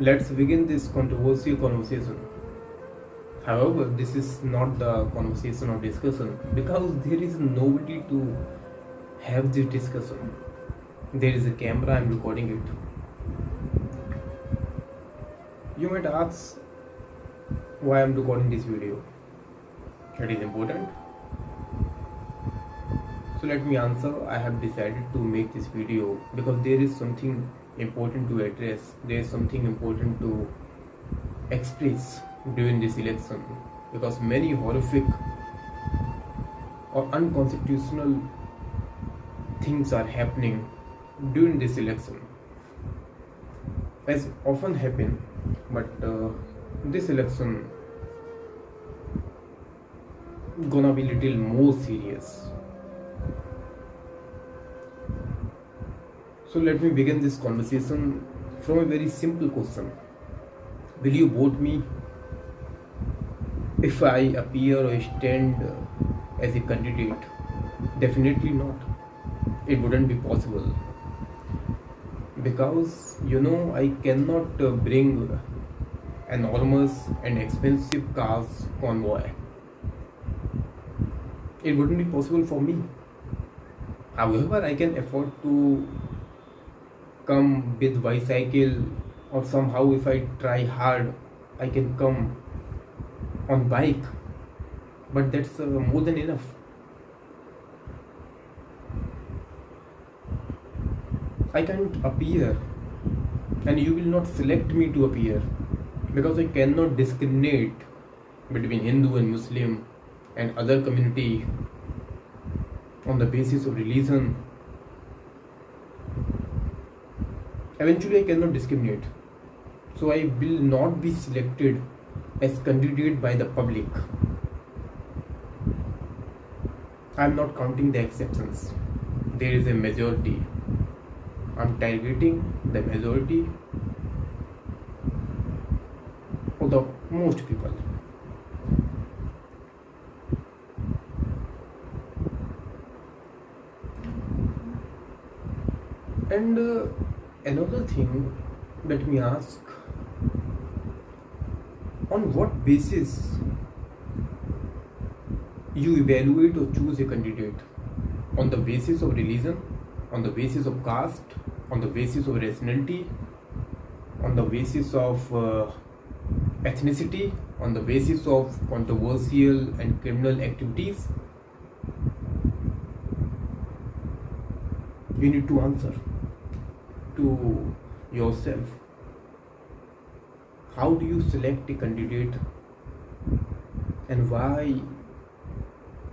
Let's begin this controversial conversation. However, this is not the conversation or discussion because there is nobody to have this discussion. There is a camera, I'm recording it. You might ask why I'm recording this video. It is important. So let me answer. I have decided to make this video because there is something important to address. There is something important to express during this election because many horrific or unconstitutional things are happening during this election, as often happen, but this election gonna be little more serious. So let me begin this conversation from a very simple question. Will you vote me if I appear or stand as a candidate? Definitely not. It wouldn't be possible because I cannot bring enormous and expensive cars convoy. It wouldn't be possible for me. However, I can afford to come with bicycle, or somehow if I try hard I can come on bike, but that's more than enough. I can't appear and you will not select me to appear because I cannot discriminate between Hindu and Muslim and other community on the basis of religion. Eventually I cannot discriminate, so I will not be selected as candidate by the public. I am not counting the exceptions. There is a majority. I am targeting the majority of the most people. And another thing, let me ask, on what basis you evaluate or choose a candidate? On the basis of religion, on the basis of caste, on the basis of rationality, on the basis of ethnicity, on the basis of controversial and criminal activities? You need to answer to yourself. How do you select a candidate and why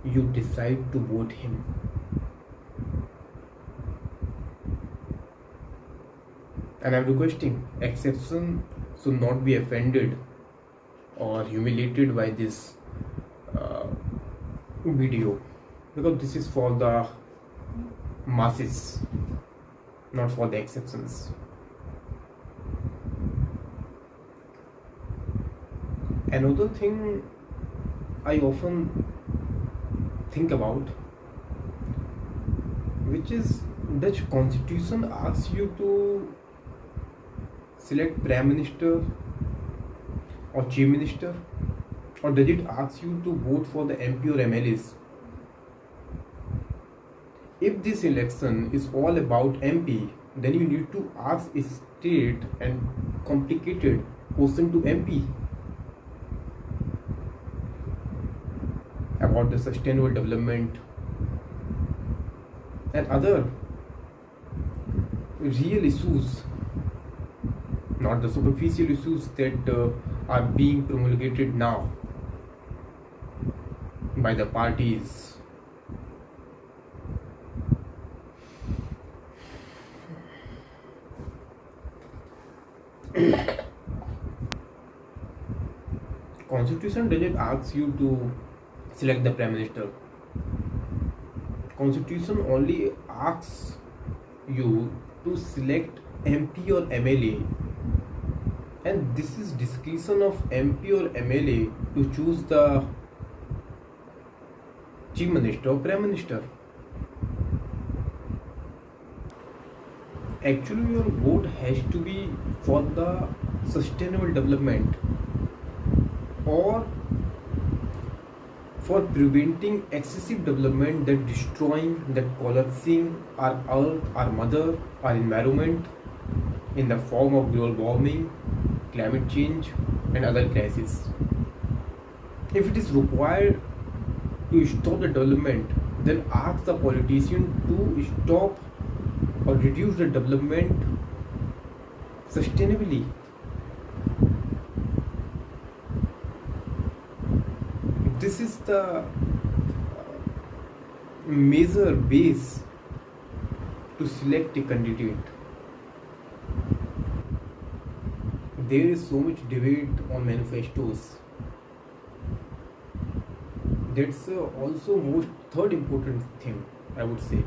you decide to vote him? And I'm requesting exception should not be offended or humiliated by this video because this is for the masses, not for the exceptions. Another thing I often think about, which is Dutch constitution asks you to select prime minister or chief minister, or does it ask you to vote for the MP or MLAs? If this election is all about MP, then you need to ask a straight and complicated question to MP about the sustainable development and other real issues, not the superficial issues that are being promulgated now by the parties. Constitution doesn't ask you to select the prime minister. Constitution only asks you to select MP or MLA, and this is discretion of MP or MLA to choose the chief minister or prime minister. Actually, your vote has to be for the sustainable development, or for preventing excessive development that destroying, that collapsing our earth, our mother, our environment in the form of global warming, climate change, and other crises. If it is required to stop the development, then ask the politician to stop or reduce the development sustainably. This is the major base to select a candidate. There is so much debate on manifestos. That's also most third important thing, I would say.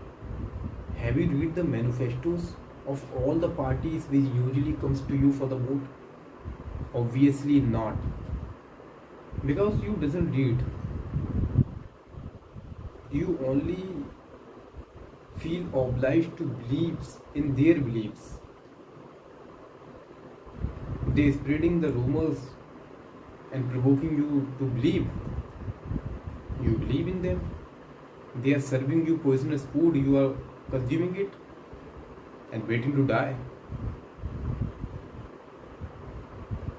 Have you read the manifestos of all the parties which usually comes to you for the vote? Obviously not, because you doesn't read. You only feel obliged to believe in their beliefs. They spreading the rumors and provoking you to believe. You believe in them. They are serving you poisonous food. You are consuming it and waiting to die.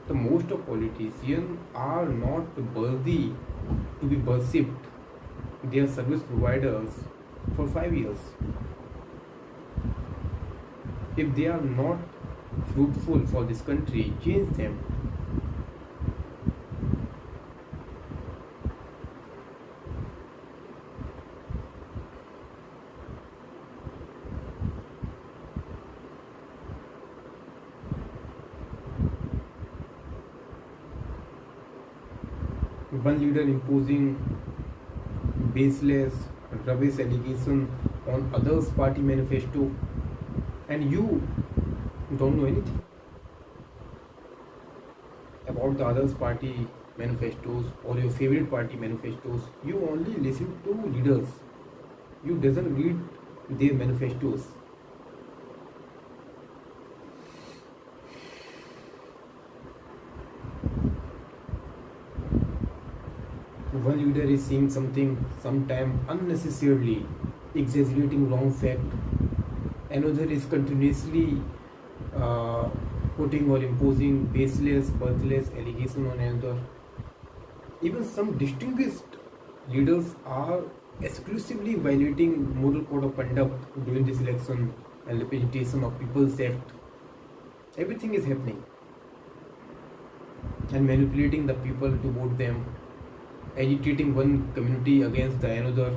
The most of politicians are not worthy to be worshipped. They are service providers for 5 years. If they are not fruitful for this country, change them. One leader imposing baseless, rubbish allegation on others' party manifesto, and you don't know anything about the others' party manifestos or your favorite party manifestos. You only listen to leaders. You doesn't read their manifestos. One leader is saying something sometime unnecessarily exaggerating wrong fact. Another is continuously putting or imposing baseless, worthless allegation on another. Even some distinguished leaders are exclusively violating moral code of conduct during this election and representation of People's Act. Everything is happening and manipulating the people to vote them, agitating one community against the another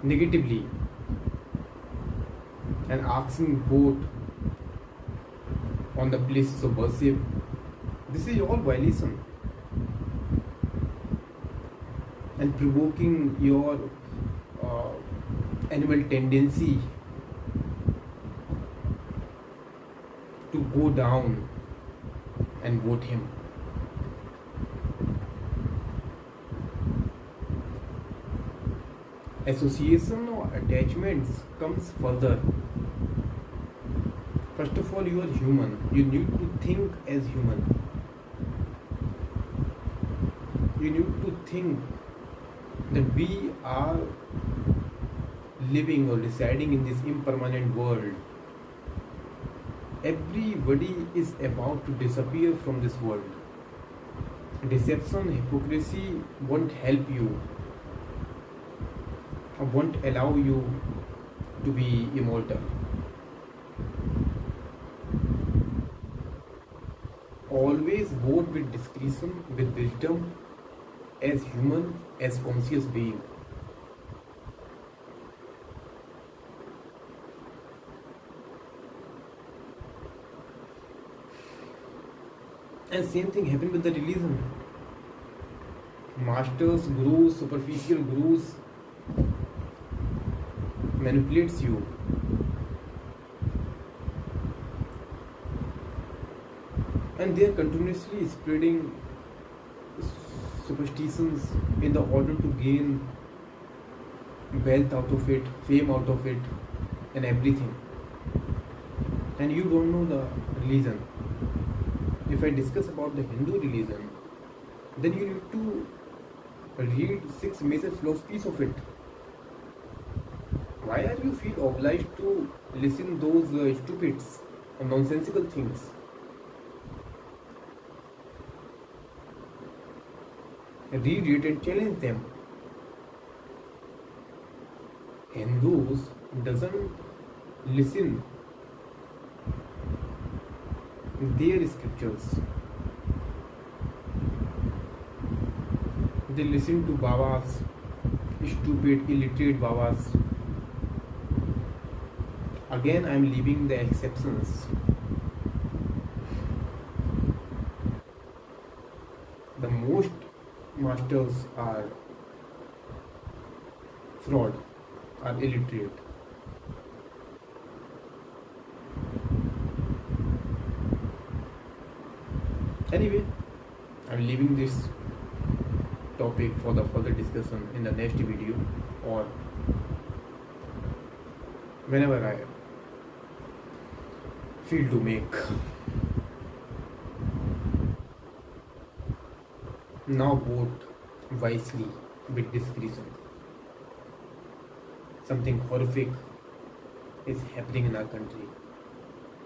negatively, and asking vote on the places of worship. This is all violation and provoking your animal tendency to go down and vote him. Association or attachments comes further. First of all, you are human. You need to think as human. You need to think that we are living or residing in this impermanent world. Everybody is about to disappear from this world. Deception, hypocrisy won't help you, or won't allow you to be immortal. Always vote with discretion, with wisdom, as human, as conscious being. And same thing happened with the religion. Masters, gurus, superficial gurus manipulates you. And they are continuously spreading superstitions in the order to gain wealth out of it, fame out of it, and everything. And you don't know the religion. If I discuss about the Hindu religion, then you need to read six major philosophies of it. Why are you feel obliged to listen those stupids or nonsensical things? Read it and challenge them. Hindus doesn't listen their scriptures. They listen to Babas, stupid, illiterate Babas. Again, I am leaving the exceptions. The most masters are fraud, are illiterate. Anyway, I'm leaving this topic for the further discussion in the next video or whenever I feel to make. Now vote wisely with discretion. Something horrific is happening in our country.